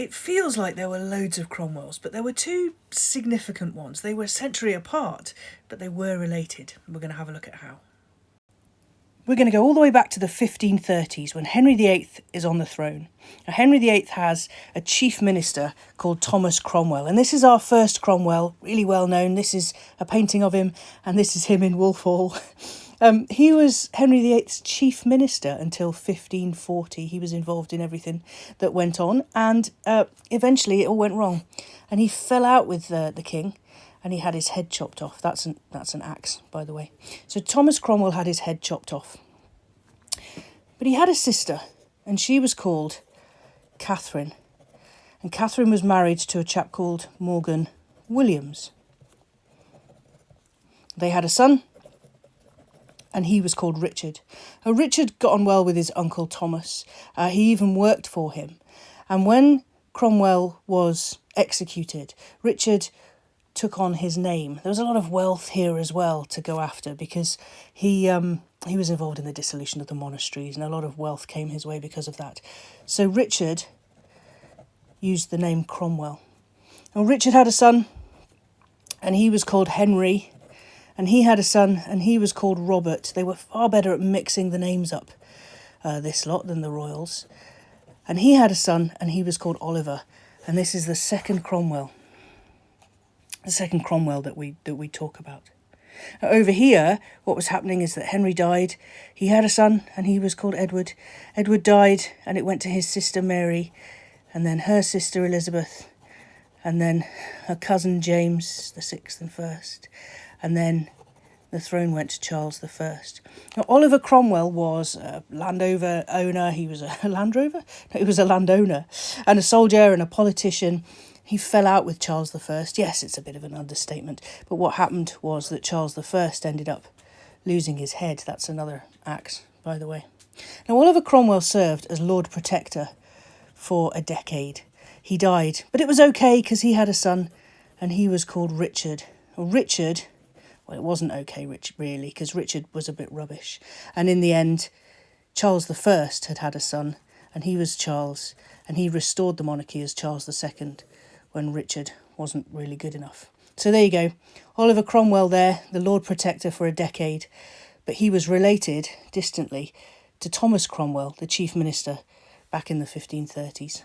it feels like there were loads of Cromwells, but there were two significant ones. They were a century apart, but they were related. We're going to have a look at how. We're going to go all the way back to the 1530s when Henry VIII is on the throne. Now, Henry VIII has a chief minister called Thomas Cromwell, and this is our first Cromwell, really well known. This is a painting of him, and this is him in Wolf Hall. He was Henry VIII's chief minister until 1540. He was involved in everything that went on, and eventually it all went wrong. And he fell out with the king, and he had his head chopped off. That's an axe, by the way. So Thomas Cromwell had his head chopped off. But he had a sister, and she was called Catherine. And Catherine was married to a chap called Morgan Williams. They had a son, and he was called Richard. Now, Richard got on well with his uncle Thomas. He even worked for him. And when Cromwell was executed, Richard took on his name. There was a lot of wealth here as well to go after, because he was involved in the dissolution of the monasteries, and a lot of wealth came his way because of that. So Richard used the name Cromwell. Now, Richard had a son, and he was called Henry. And he had a son, and he was called Robert. They were far better at mixing the names up, this lot, than the royals. And he had a son, and he was called Oliver. And this is the second Cromwell. The second Cromwell that we talk about. Now, over here, what was happening is that Henry died. He had a son, and he was called Edward. Edward died, and it went to his sister Mary, and then her sister Elizabeth, and then her cousin James, the sixth and first. And then the throne went to Charles I. Now, Oliver Cromwell was a landowner. He was a Land Rover? No, he was a landowner and a soldier and a politician. He fell out with Charles I. Yes, it's a bit of an understatement. But what happened was that Charles I ended up losing his head. That's another axe, by the way. Now, Oliver Cromwell served as Lord Protector for a decade. He died, but it was okay because he had a son, and he was called Richard. Well, Richard... Well, it wasn't okay, really, because Richard was a bit rubbish. And in the end, Charles I had a son, and he was Charles, and he restored the monarchy as Charles II when Richard wasn't really good enough. So there you go. Oliver Cromwell there, the Lord Protector for a decade, but he was related, distantly, to Thomas Cromwell, the Chief Minister, back in the 1530s.